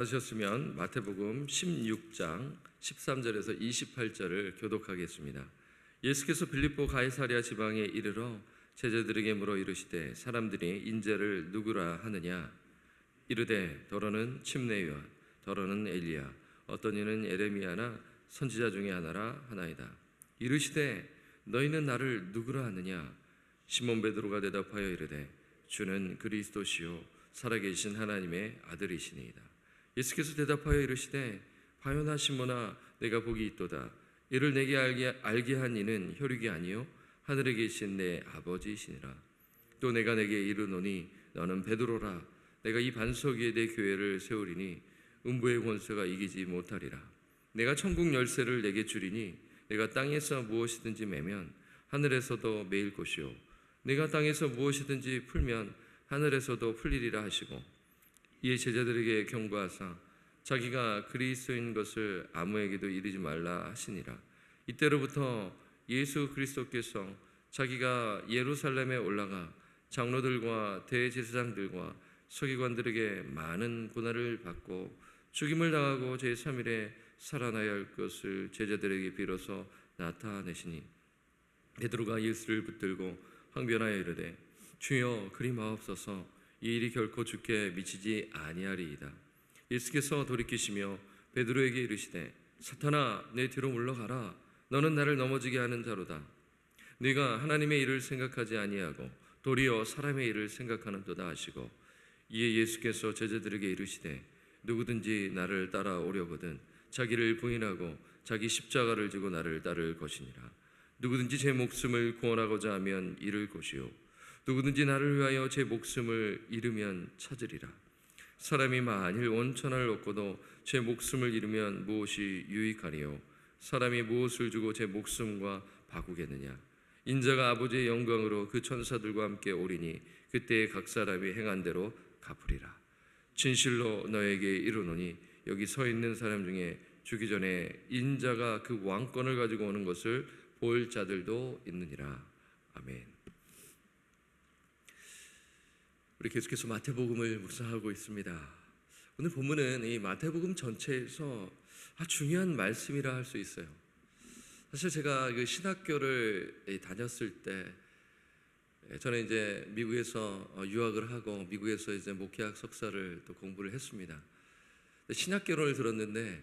하셨으면 마태복음 16장 13절에서 28절을 교독하겠습니다. 예수께서 빌립보 가이사랴 지방에 이르러 제자들에게 물어 이르시되 사람들이 인자를 누구라 하느냐? 이르되 더러는 침례요한, 더러는 엘리야, 어떤 이는 에레미야나 선지자 중에 하나라 하나이다. 이르시되 너희는 나를 누구라 하느냐? 시몬 베드로가 대답하여 이르되 주는 그리스도시요 살아계신 하나님의 아들이시니이다. 예수께서 대답하여 이르시되 바요나 시몬아, 내가 복이 있도다. 이를 내게 알게 한 이는 혈육이 아니요 하늘에 계신 내 아버지이시니라. 또 내가 내게 이르노니 너는 베드로라. 내가 이 반석 위에 내 교회를 세우리니 음부의 권세가 이기지 못하리라. 내가 천국 열쇠를 내게 주리니 내가 땅에서 무엇이든지 매면 하늘에서도 매일 것이요 내가 땅에서 무엇이든지 풀면 하늘에서도 풀리리라 하시고, 이에 제자들에게 경고하사 자기가 그리스도인 것을 아무에게도 이르지 말라 하시니라. 이때로부터 예수 그리스도께서 자기가 예루살렘에 올라가 장로들과 대제사장들과 서기관들에게 많은 고난을 받고 죽임을 당하고 제3일에 살아나야 할 것을 제자들에게 비로소 나타내시니, 베드로가 예수를 붙들고 항변하여 이르되 주여 그리 마옵소서, 이 일이 결코 주께 미치지 아니하리이다. 예수께서 돌이키시며 베드로에게 이르시되 사탄아, 내 뒤로 물러가라. 너는 나를 넘어지게 하는 자로다. 네가 하나님의 일을 생각하지 아니하고 도리어 사람의 일을 생각하는도다 하시고, 이에 예수께서 제자들에게 이르시되 누구든지 나를 따라오려거든 자기를 부인하고 자기 십자가를 지고 나를 따를 것이니라. 누구든지 제 목숨을 구원하고자 하면 잃을 것이요 누구든지 나를 위하여 제 목숨을 잃으면 찾으리라. 사람이 만일 온 천하를 얻고도 제 목숨을 잃으면 무엇이 유익하리요? 사람이 무엇을 주고 제 목숨과 바꾸겠느냐? 인자가 아버지의 영광으로 그 천사들과 함께 오리니 그때 각 사람이 행한 대로 갚으리라. 진실로 너에게 이르노니 여기 서 있는 사람 중에 주기 전에 인자가 그 왕권을 가지고 오는 것을 볼 자들도 있느니라. 아멘. 우리 계속해서 마태복음을 묵상하고 있습니다. 오늘 본문은 이 마태복음 전체에서 중요한 말씀이라 할 수 있어요. 사실 제가 그 신학교를 다녔을 때, 저는 이제 미국에서 유학을 하고 미국에서 이제 목회학 석사를 또 공부를 했습니다. 신학개론을 들었는데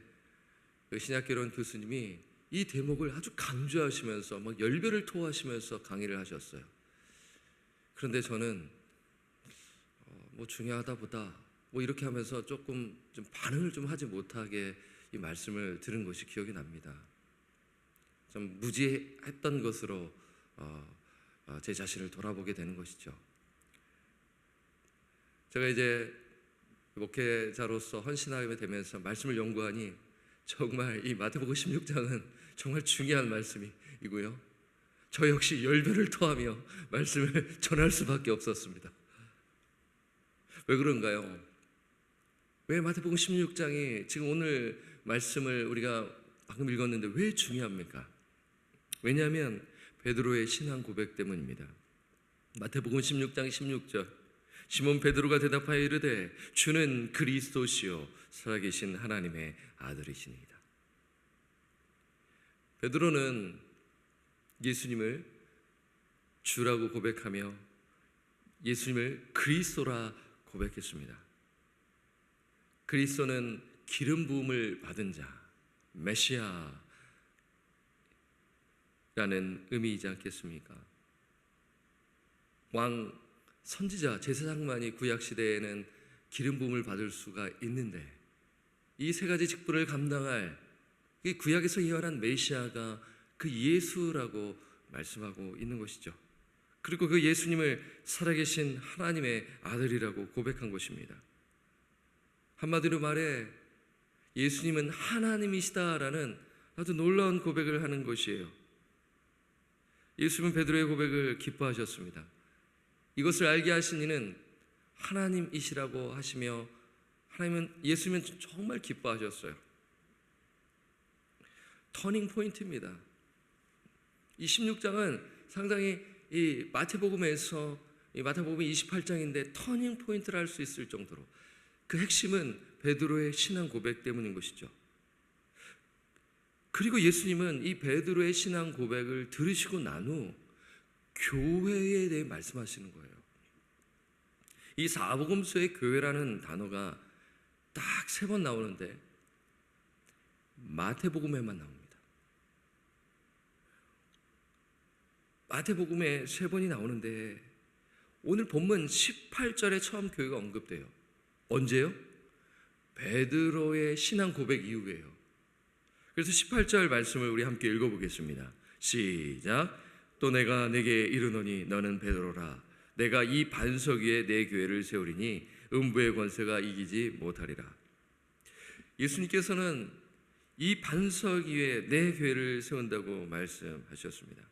그 신학개론 교수님이 이 대목을 아주 강조하시면서 막 열변을 토하시면서 강의를 하셨어요. 그런데 저는 중요하다 보다 이렇게 하면서 조금 좀 반응을 좀 하지 못하게 이 말씀을 들은 것이 기억이 납니다. 좀 무지했던 것으로 제 자신을 돌아보게 되는 것이죠. 제가 이제 목회자로서 헌신하게 되면서 말씀을 연구하니 정말 이 마태복음 16장은 정말 중요한 말씀이고요. 저 역시 열변을 토하며 말씀을 전할 수밖에 없었습니다. 왜 그런가요? 왜 마태복음 16장이 지금 오늘 말씀을 우리가 방금 읽었는데 왜 중요합니까? 왜냐하면 베드로의 신앙 고백 때문입니다. 마태복음 16장 16절, 시몬 베드로가 대답하여 이르되 주는 그리스도시요 살아계신 하나님의 아들이시니이다. 베드로는 예수님을 주라고 고백하며 예수님을 그리스도라 고백했습니다. 그리스도는 기름 부음을 받은 자, 메시아라는 의미이지 않겠습니까? 왕, 선지자, 제사장만이 구약 시대에는 기름 부음을 받을 수가 있는데 이 세 가지 직분을 감당할 이 구약에서 예언한 메시아가 그 예수라고 말씀하고 있는 것이죠. 그리고 그 예수님을 살아계신 하나님의 아들이라고 고백한 것입니다. 한마디로 말해 예수님은 하나님이시다라는 아주 놀라운 고백을 하는 것이에요. 예수님은 베드로의 고백을 기뻐하셨습니다. 이것을 알게 하신 이는 하나님이시라고 하시며 예수님은 정말 기뻐하셨어요. 터닝 포인트입니다. 이 16장은 상당히 이 마태복음에서 이 마태복음 28장인데 터닝 포인트를 할 수 있을 정도로 그 핵심은 베드로의 신앙 고백 때문인 것이죠. 그리고 예수님은 이 베드로의 신앙 고백을 들으시고 난 후 교회에 대해 말씀하시는 거예요. 이 사복음서의 교회라는 단어가 딱 3번 나오는데 마태복음에만 나옵니다. 마태복음에 3번이 나오는데 오늘 본문 18절에 처음 교회가 언급돼요. 언제요? 베드로의 신앙 고백 이후에요. 그래서 18절 말씀을 우리 함께 읽어보겠습니다. 시작. 또 내가 내게 이르노니 너는 베드로라. 내가 이 반석 위에 내 교회를 세우리니 음부의 권세가 이기지 못하리라. 예수님께서는 이 반석 위에 내 교회를 세운다고 말씀하셨습니다.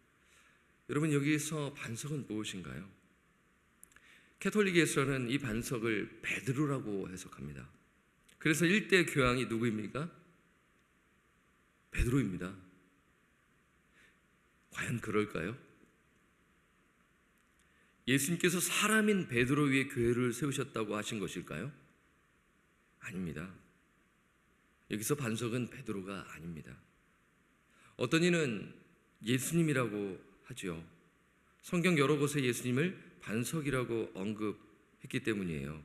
여러분, 여기서 반석은 무엇인가요? 캐톨릭에서는 이 반석을 베드로라고 해석합니다. 그래서 일대 교황이 누구입니까? 베드로입니다. 과연 그럴까요? 예수님께서 사람인 베드로 위에 교회를 세우셨다고 하신 것일까요? 아닙니다. 여기서 반석은 베드로가 아닙니다. 어떤 이는 예수님이라고 하죠. 성경 여러 곳에 예수님을 반석이라고 언급했기 때문이에요.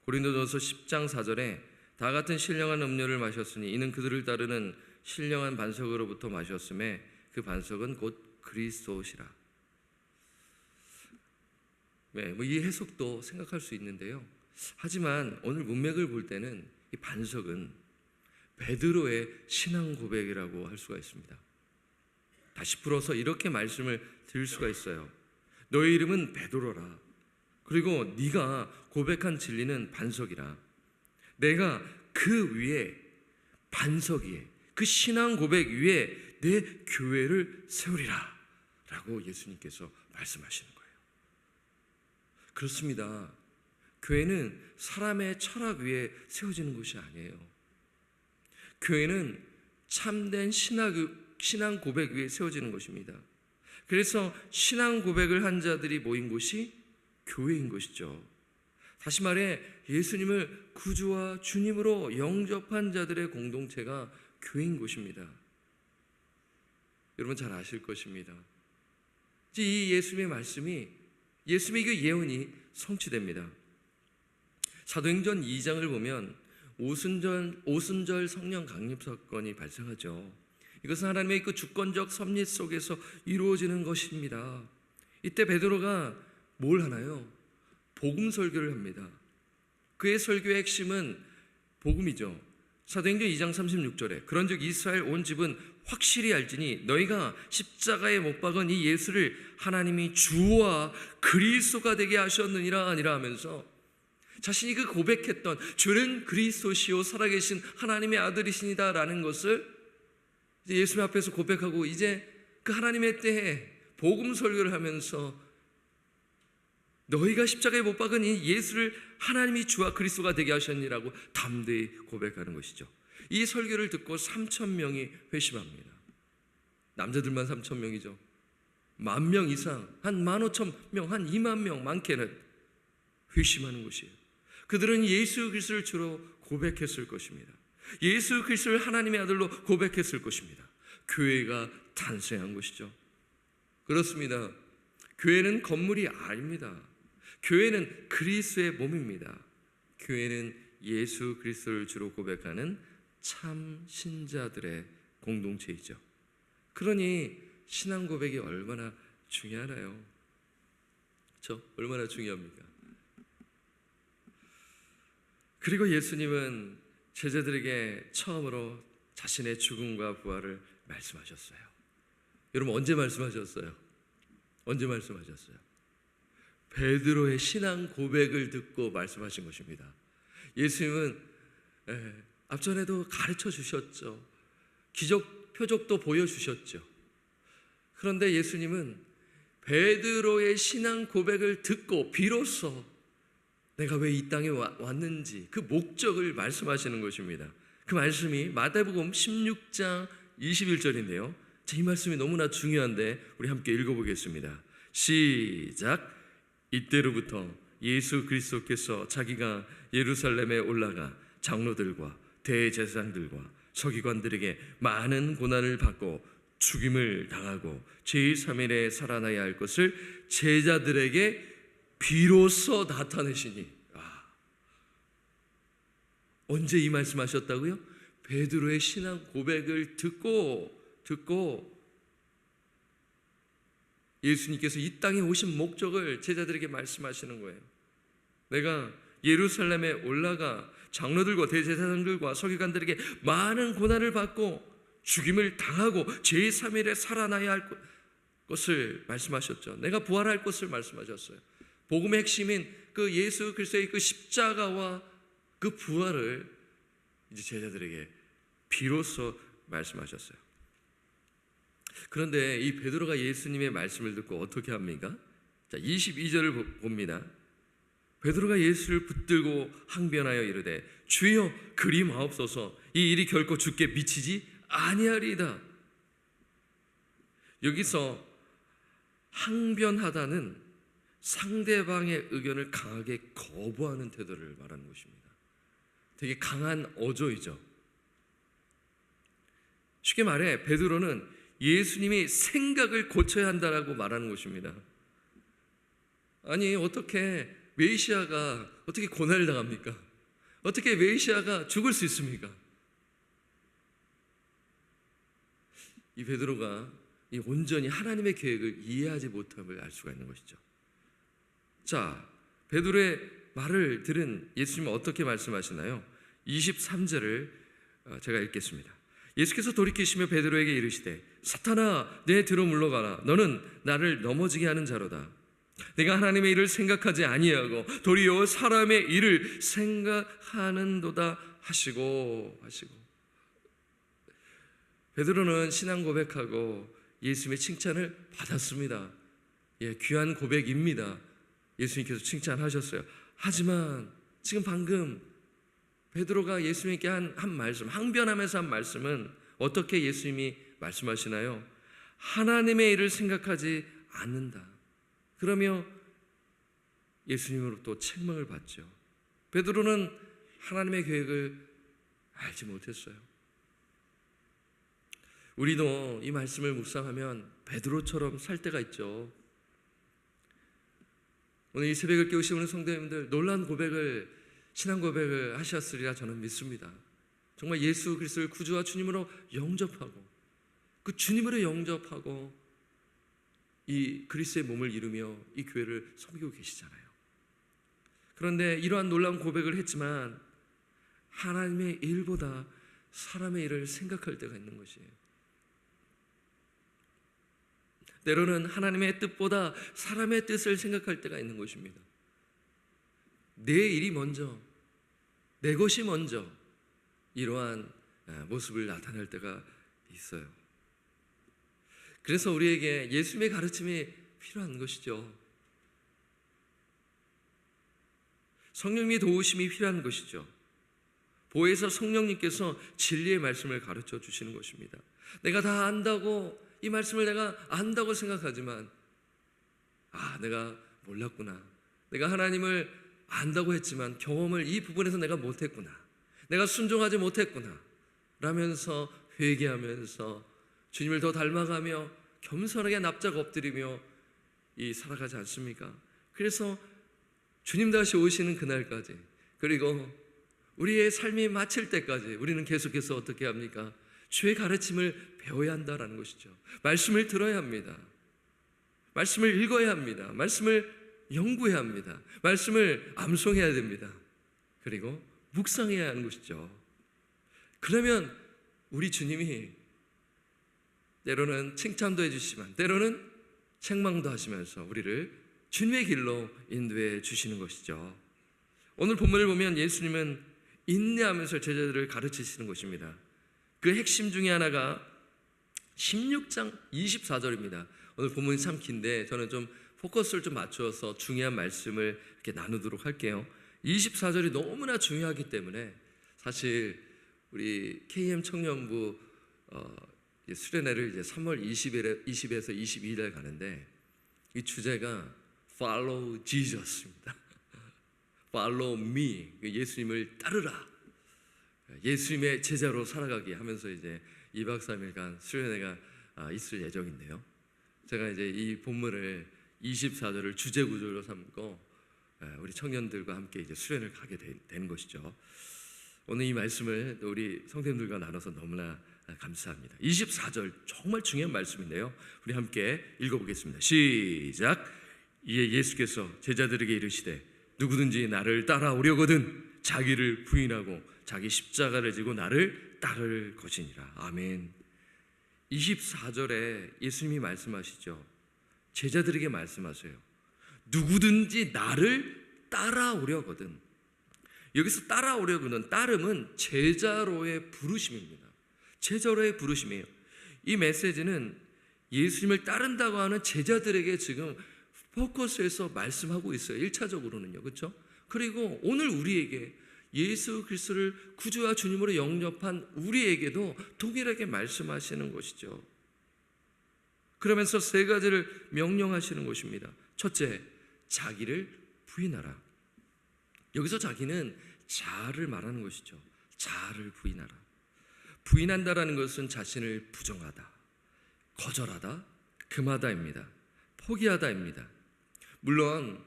고린도전서 10장 4절에 다 같은 신령한 음료를 마셨으니 이는 그들을 따르는 신령한 반석으로부터 마셨음에 그 반석은 곧 그리스도시라. 네, 이 해석도 생각할 수 있는데요. 하지만 오늘 문맥을 볼 때는 이 반석은 베드로의 신앙 고백이라고 할 수가 있습니다. 다시 풀어서 이렇게 말씀을 드릴 수가 있어요. 너의 이름은 베드로라. 그리고 네가 고백한 진리는 반석이라. 내가 그 위에 반석 위에 그 신앙 고백 위에 내 교회를 세우리라 라고 예수님께서 말씀하시는 거예요. 그렇습니다. 교회는 사람의 철학 위에 세워지는 것이 아니에요. 교회는 참된 신앙 고백 위에 세워지는 것입니다. 그래서 신앙 고백을 한 자들이 모인 곳이 교회인 것이죠. 다시 말해 예수님을 구주와 주님으로 영접한 자들의 공동체가 교회인 곳입니다. 여러분 잘 아실 것입니다. 이 예수님의 말씀이, 예수님의 그 예언이 성취됩니다. 사도행전 2장을 보면 오순절 성령 강림 사건이 발생하죠. 이것은 하나님의 그 주권적 섭리 속에서 이루어지는 것입니다. 이때 베드로가 뭘 하나요? 복음 설교를 합니다. 그의 설교의 핵심은 복음이죠. 사도행전 2장 36절에 그런즉 이스라엘 온 집은 확실히 알지니 너희가 십자가에 못 박은 이 예수를 하나님이 주와 그리스도가 되게 하셨느니라 아니라 하면서 자신이 그 고백했던 주는 그리스도시요 살아계신 하나님의 아들이시니다 라는 것을 이제 예수님 앞에서 고백하고 이제 그 하나님의 때에 복음 설교를 하면서 너희가 십자가에 못 박은 이 예수를 하나님이 주와 그리스도가 되게 하셨니라고 담대히 고백하는 것이죠. 이 설교를 듣고 3,000명이 회심합니다. 남자들만 3,000명이죠. 10,000명 이상, 한 15,000명, 한 20,000명 많게는 회심하는 것이에요. 그들은 예수 그리스도를 주로 고백했을 것입니다. 예수 그리스도를 하나님의 아들로 고백했을 것입니다. 교회가 탄생한 것이죠. 그렇습니다. 교회는 건물이 아닙니다. 교회는 그리스도의 몸입니다. 교회는 예수 그리스도를 주로 고백하는 참 신자들의 공동체이죠. 그러니 신앙 고백이 얼마나 중요하나요? 그렇죠? 얼마나 중요합니까? 그리고 예수님은 제자들에게 처음으로 자신의 죽음과 부활을 말씀하셨어요. 여러분 언제 말씀하셨어요? 언제 말씀하셨어요? 베드로의 신앙 고백을 듣고 말씀하신 것입니다. 예수님은 앞전에도 가르쳐 주셨죠. 기적, 표적도 보여주셨죠. 그런데 예수님은 베드로의 신앙 고백을 듣고 비로소 내가 왜 이 땅에 왔는지 그 목적을 말씀하시는 것입니다. 그 말씀이 마태복음 16장 21절인데요. 이 말씀이 너무나 중요한데 우리 함께 읽어보겠습니다. 시작. 이때로부터 예수 그리스도께서 자기가 예루살렘에 올라가 장로들과 대제사장들과 서기관들에게 많은 고난을 받고 죽임을 당하고 제3일에 살아나야 할 것을 제자들에게 비로소 나타내시니. 언제 이 말씀하셨다고요? 베드로의 신앙 고백을 듣고 예수님께서 이 땅에 오신 목적을 제자들에게 말씀하시는 거예요. 내가 예루살렘에 올라가 장로들과 대제사장들과 서기관들에게 많은 고난을 받고 죽임을 당하고 제3일에 살아나야 할 것을 말씀하셨죠. 내가 부활할 것을 말씀하셨어요. 복음의 핵심인 그 예수 그리스도의 그 십자가와 그 부활을 이제 제자들에게 비로소 말씀하셨어요. 그런데 이 베드로가 예수님의 말씀을 듣고 어떻게 합니까? 자, 22절을 봅니다. 베드로가 예수를 붙들고 항변하여 이르되 주여 그리 마옵소서, 이 일이 결코 주께 미치지 아니하리이다. 여기서 항변하다는 상대방의 의견을 강하게 거부하는 태도를 말하는 것입니다. 되게 강한 어조이죠. 쉽게 말해 베드로는 예수님이 생각을 고쳐야 한다라고 말하는 것입니다. 아니, 어떻게 메시아가 어떻게 고난을 당합니까? 어떻게 메시아가 죽을 수 있습니까? 이 베드로가 이 온전히 하나님의 계획을 이해하지 못함을 알 수가 있는 것이죠. 자, 베드로의 말을 들은 예수님은 어떻게 말씀하시나요? 23절을 제가 읽겠습니다. 예수께서 돌이키시며 베드로에게 이르시되 사탄아, 내 뒤로 물러가라. 너는 나를 넘어지게 하는 자로다. 내가 하나님의 일을 생각하지 아니하고 도리어 사람의 일을 생각하는도다 하시고. 베드로는 신앙 고백하고 예수님의 칭찬을 받았습니다. 귀한 고백입니다. 예수님께서 칭찬하셨어요. 하지만 지금 방금 베드로가 예수님께 한 말씀, 항변하면서 한 말씀은 어떻게 예수님이 말씀하시나요? 하나님의 일을 생각하지 않는다. 그러며 예수님으로부터 책망을 받죠. 베드로는 하나님의 계획을 알지 못했어요. 우리도 이 말씀을 묵상하면 베드로처럼 살 때가 있죠. 오늘 이 새벽을 깨우신 우리 성도님들, 놀라운 고백을, 신앙 고백을 하셨으리라 저는 믿습니다. 정말 예수 그리스도를 구주와 주님으로 영접하고 그 주님으로 영접하고 이 그리스도의 몸을 이루며 이 교회를 섬기고 계시잖아요. 그런데 이러한 놀라운 고백을 했지만 하나님의 일보다 사람의 일을 생각할 때가 있는 것이에요. 때로는 하나님의 뜻보다 사람의 뜻을 생각할 때가 있는 것입니다. 내 일이 먼저, 내 것이 먼저, 이러한 모습을 나타낼 때가 있어요. 그래서 우리에게 예수님의 가르침이 필요한 것이죠. 성령님의 도우심이 필요한 것이죠. 보혜사 성령님께서 진리의 말씀을 가르쳐 주시는 것입니다. 내가 다 안다고, 이 말씀을 내가 안다고 생각하지만 내가 몰랐구나. 내가 하나님을 안다고 했지만 경험을 이 부분에서 내가 못했구나. 내가 순종하지 못했구나 라면서 회개하면서 주님을 더 닮아가며 겸손하게 납작 엎드리며 살아가지 않습니까? 그래서 주님 다시 오시는 그날까지, 그리고 우리의 삶이 마칠 때까지 우리는 계속해서 어떻게 합니까? 주의 가르침을 배워야 한다라는 것이죠. 말씀을 들어야 합니다. 말씀을 읽어야 합니다. 말씀을 연구해야 합니다. 말씀을 암송해야 됩니다. 그리고 묵상해야 하는 것이죠. 그러면 우리 주님이 때로는 칭찬도 해주시지만 때로는 책망도 하시면서 우리를 주님의 길로 인도해 주시는 것이죠. 오늘 본문을 보면 예수님은 인내하면서 제자들을 가르치시는 것입니다. 그 핵심 중에 하나가 16장 24절입니다. 오늘 본문이 참 긴데 저는 좀 포커스를 좀 맞춰서 중요한 말씀을 이렇게 나누도록 할게요. 24절이 너무나 중요하기 때문에 사실 우리 KM 청년부 수련회를 이제 3월 20에서 22일에 가는데 이 주제가 Follow Jesus입니다. Follow me, 예수님을 따르라. 예수님의 제자로 살아가기 하면서 이제 2박 3일간 수련회가 있을 예정인데요. 제가 이제 이 본문을 24절을 주제 구절로 삼고 우리 청년들과 함께 이제 수련을 가게 되는 것이죠. 오늘 이 말씀을 우리 성도님들과 나눠서 너무나 감사합니다. 24절 정말 중요한 말씀인데요. 우리 함께 읽어보겠습니다. 시작. 이에 예수께서 제자들에게 이르시되 누구든지 나를 따라오려거든 자기를 부인하고 자기 십자가를 지고 나를 따를 것이니라. 아멘. 24절에 예수님이 말씀하시죠. 제자들에게 말씀하세요. 누구든지 나를 따라오려거든. 여기서 따라오려거든, 따름은 제자로의 부르심입니다. 제자로의 부르심이에요. 이 메시지는 예수님을 따른다고 하는 제자들에게 지금 포커스에서 말씀하고 있어요. 1차적으로는요. 그렇죠? 그리고 오늘 우리에게 예수 그리스도를 구주와 주님으로 영접한 우리에게도 동일하게 말씀하시는 것이죠. 그러면서 세 가지를 명령하시는 것입니다. 첫째, 자기를 부인하라. 여기서 자기는 자아를 말하는 것이죠. 자아를 부인하라. 부인한다라는 것은 자신을 부정하다, 거절하다, 금하다입니다. 포기하다입니다. 물론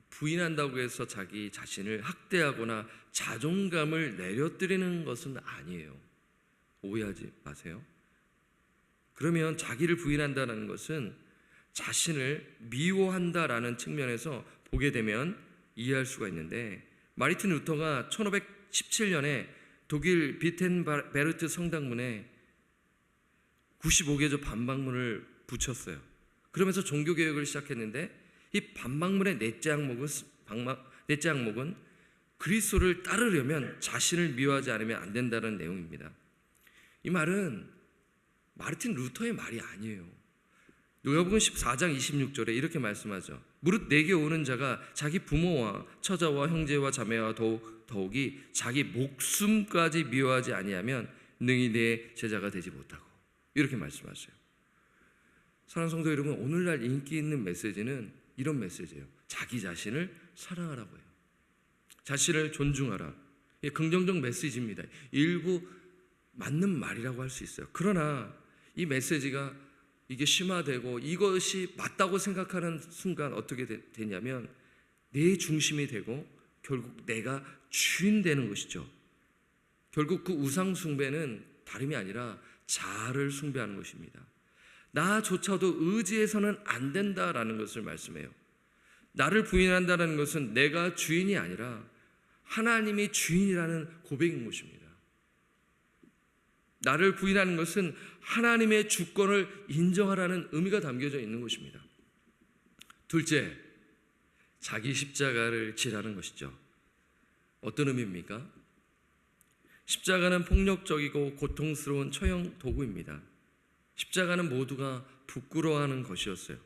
부인한다고 해서 자기 자신을 학대하거나 자존감을 내려뜨리는 것은 아니에요. 오해하지 마세요. 그러면 자기를 부인한다는 것은 자신을 미워한다라는 측면에서 보게 되면 이해할 수가 있는데, 마르틴 루터가 1517년에 독일 비텐베르트 성당문에 95개조 반박문을 붙였어요. 그러면서 종교개혁을 시작했는데, 이 반박문의 넷째 항목은 그리스도를 따르려면 자신을 미워하지 않으면 안 된다는 내용입니다. 이 말은 마르틴 루터의 말이 아니에요. 누가복음 14장 26절에 이렇게 말씀하죠. 무릇 내게 오는 자가 자기 부모와 처자와 형제와 자매와 더욱이 자기 목숨까지 미워하지 아니하면 능히 내 제자가 되지 못하고, 이렇게 말씀하세요. 사랑하는 성도 여러분, 오늘날 인기 있는 메시지는 이런 메시지예요. 자기 자신을 사랑하라고 해요. 자신을 존중하라. 이게 긍정적 메시지입니다. 일부 맞는 말이라고 할 수 있어요. 그러나 이 메시지가 이게 심화되고 이것이 맞다고 생각하는 순간 어떻게 되냐면 내 중심이 되고 결국 내가 주인 되는 것이죠. 결국 그 우상 숭배는 다름이 아니라 자아를 숭배하는 것입니다. 나조차도 의지해서는 안 된다라는 것을 말씀해요. 나를 부인한다는 것은 내가 주인이 아니라 하나님이 주인이라는 고백인 것입니다. 나를 부인하는 것은 하나님의 주권을 인정하라는 의미가 담겨져 있는 것입니다. 둘째, 자기 십자가를 지라는 것이죠. 어떤 의미입니까? 십자가는 폭력적이고 고통스러운 처형 도구입니다. 십자가는 모두가 부끄러워하는 것이었어요.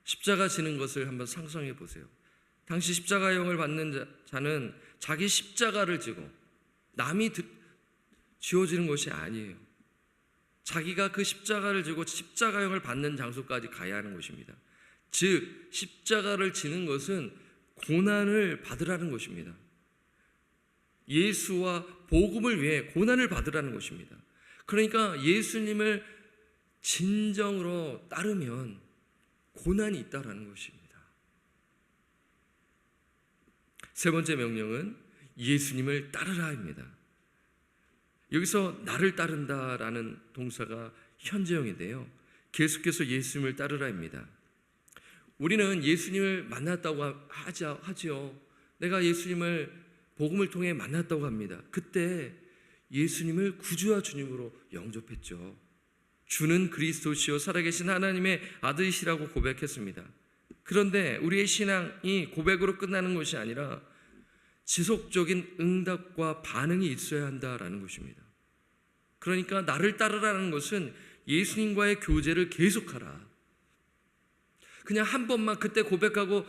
십자가 지는 것을 한번 상상해 보세요. 당시 십자가형을 받는 자는 자기 십자가를 지고 남이 지어지는 것이 아니에요. 자기가 그 십자가를 지고 십자가형을 받는 장소까지 가야 하는 것입니다. 즉 십자가를 지는 것은 고난을 받으라는 것입니다. 예수와 복음을 위해 고난을 받으라는 것입니다. 그러니까 예수님을 진정으로 따르면 고난이 있다라는 것입니다. 세 번째 명령은 예수님을 따르라입니다. 여기서 나를 따른다라는 동사가 현재형인데요. 계속해서 예수님을 따르라입니다. 우리는 예수님을 만났다고 하지요. 내가 예수님을 복음을 통해 만났다고 합니다. 그때 예수님을 구주와 주님으로 영접했죠. 주는 그리스도시요 살아계신 하나님의 아들이시라고 고백했습니다. 그런데 우리의 신앙이 고백으로 끝나는 것이 아니라 지속적인 응답과 반응이 있어야 한다라는 것입니다. 그러니까 나를 따르라는 것은 예수님과의 교제를 계속하라. 그냥 한 번만 그때 고백하고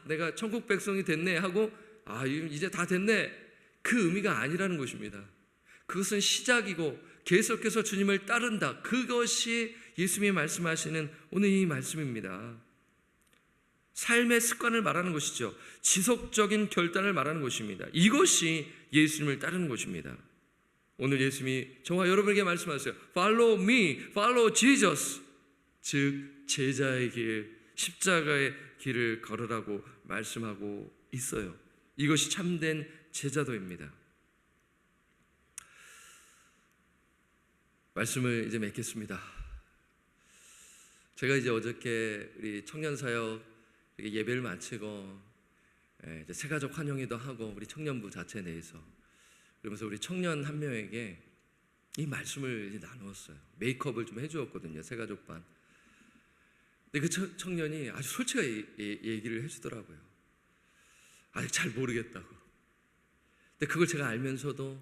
내가 천국 백성이 됐네 하고 이제 다 됐네, 그 의미가 아니라는 것입니다. 그것은 시작이고 계속해서 주님을 따른다, 그것이 예수님이 말씀하시는 오늘 이 말씀입니다. 삶의 습관을 말하는 것이죠. 지속적인 결단을 말하는 것입니다. 이것이 예수님을 따르는 것입니다. 오늘 예수님이 저와 여러분에게 말씀하세요. Follow me, follow Jesus. 즉 제자의 길, 십자가의 길을 걸으라고 말씀하고 있어요. 이것이 참된 제자도입니다. 말씀을 이제 맺겠습니다. 제가 이제 어저께 우리 청년사역 예배를 마치고 이제 새가족 환영회도 하고 우리 청년부 자체 내에서 그러면서 우리 청년 한 명에게 이 말씀을 이제 나누었어요. 메이크업을 좀 해주었거든요. 새가족반. 근데 그 청년이 아주 솔직하게 얘기를 해주더라고요. 아직 잘 모르겠다고. 근데 그걸 제가 알면서도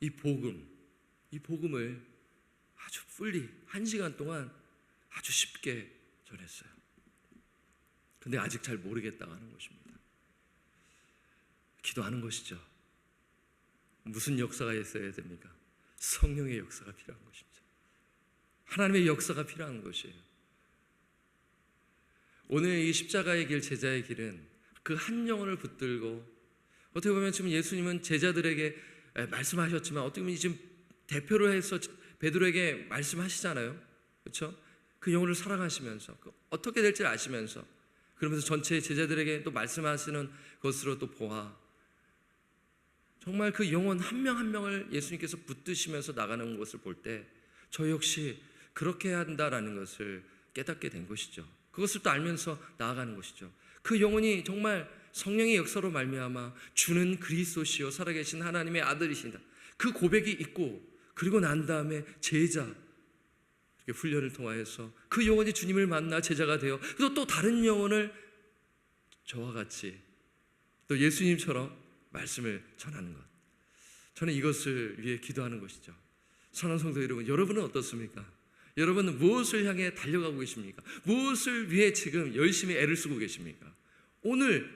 이 복음을 아주 풀리 1시간 동안 아주 쉽게 전했어요. 근데 아직 잘 모르겠다고 하는 것입니다. 기도하는 것이죠. 무슨 역사가 있어야 됩니까? 성령의 역사가 필요한 것입니다. 하나님의 역사가 필요한 것이에요. 오늘 이 십자가의 길, 제자의 길은 그 한 영혼을 붙들고, 어떻게 보면 지금 예수님은 제자들에게 말씀하셨지만 어떻게 보면 지금 대표로 해서 베드로에게 말씀하시잖아요. 그렇죠? 그 영혼을 사랑하시면서 어떻게 될지 아시면서 그러면서 전체 제자들에게 또 말씀하시는 것으로 또 보아 정말 그 영혼 한 명 한 명을 예수님께서 붙드시면서 나가는 것을 볼 때 저 역시 그렇게 해야 한다라는 것을 깨닫게 된 것이죠. 그것을 또 알면서 나아가는 것이죠. 그 영혼이 정말 성령의 역사로 말미암아 주는 그리스도시요 살아계신 하나님의 아들이신다. 그 고백이 있고 그리고 난 다음에 제자 이렇게 훈련을 통하여서 그 영혼이 주님을 만나 제자가 되어 그래서 또 다른 영혼을 저와 같이 또 예수님처럼 말씀을 전하는 것. 저는 이것을 위해 기도하는 것이죠. 사랑하는 성도 여러분, 여러분은 어떻습니까? 여러분은 무엇을 향해 달려가고 계십니까? 무엇을 위해 지금 열심히 애를 쓰고 계십니까? 오늘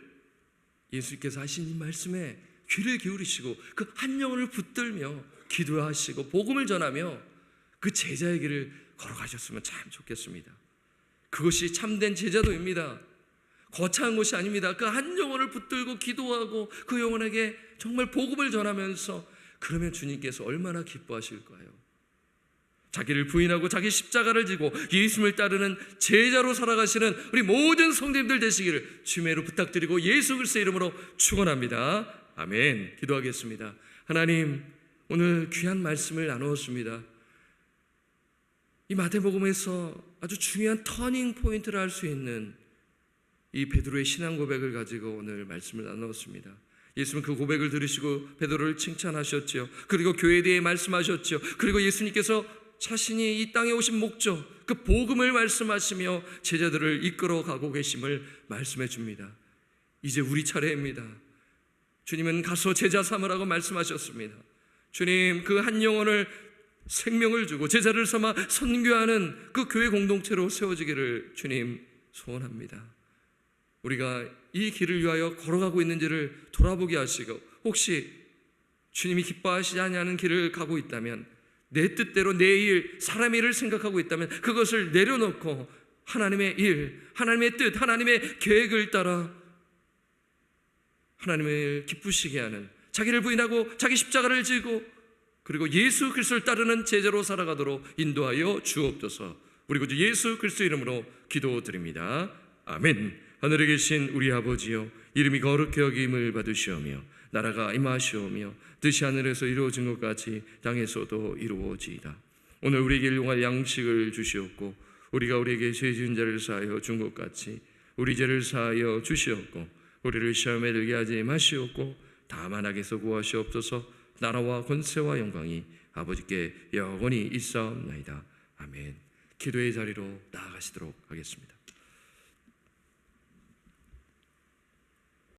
예수님께서 하신 이 말씀에 귀를 기울이시고 그 한 영혼을 붙들며 기도하시고 복음을 전하며 그 제자의 길을 걸어가셨으면 참 좋겠습니다. 그것이 참된 제자도입니다. 거창한 것이 아닙니다. 그 한 영혼을 붙들고 기도하고 그 영혼에게 정말 복음을 전하면서 그러면 주님께서 얼마나 기뻐하실까요? 자기를 부인하고 자기 십자가를 지고 예수님을 따르는 제자로 살아가시는 우리 모든 성도님들 되시기를 주님으로 부탁드리고 예수 그리스도의 이름으로 축원합니다. 아멘. 기도하겠습니다. 하나님, 오늘 귀한 말씀을 나누었습니다. 이 마태복음에서 아주 중요한 터닝 포인트를 할 수 있는 이 베드로의 신앙 고백을 가지고 오늘 말씀을 나누었습니다. 예수님은 그 고백을 들으시고 베드로를 칭찬하셨죠. 그리고 교회에 대해 말씀하셨죠. 그리고 예수님께서 자신이 이 땅에 오신 목적, 그 복음을 말씀하시며 제자들을 이끌어 가고 계심을 말씀해 줍니다. 이제 우리 차례입니다. 주님은 가서 제자 삼으라고 말씀하셨습니다. 주님, 그 한 영혼을 생명을 주고 제자를 삼아 선교하는 그 교회 공동체로 세워지기를 주님 소원합니다. 우리가 이 길을 위하여 걸어가고 있는지를 돌아보게 하시고 혹시 주님이 기뻐하시지 않는 길을 가고 있다면 내 뜻대로 내 일, 사람의 일을 생각하고 있다면 그것을 내려놓고 하나님의 일, 하나님의 뜻, 하나님의 계획을 따라 하나님을 기쁘시게 하는 자기를 부인하고 자기 십자가를 지고 그리고 예수 그리스도를 따르는 제자로 살아가도록 인도하여 주옵소서. 우리 구주 예수 그리스도 이름으로 기도드립니다. 아멘. 하늘에 계신 우리 아버지여, 이름이 거룩히 여김을 받으시오며 나라가 임하시오며 뜻이 하늘에서 이루어진 것 같이 땅에서도 이루어지이다. 오늘 우리에게 일용할 양식을 주시옵고 우리가 우리에게 죄 지은 자를 사하여 준 것 같이 우리 죄를 사하여 주시옵고 우리를 시험에 들게 하지 마시옵고 다만 악에서 구하시옵소서. 나라와 권세와 영광이 아버지께 영원히 있사옵나이다. 아멘. 기도의 자리로 나아가시도록 하겠습니다.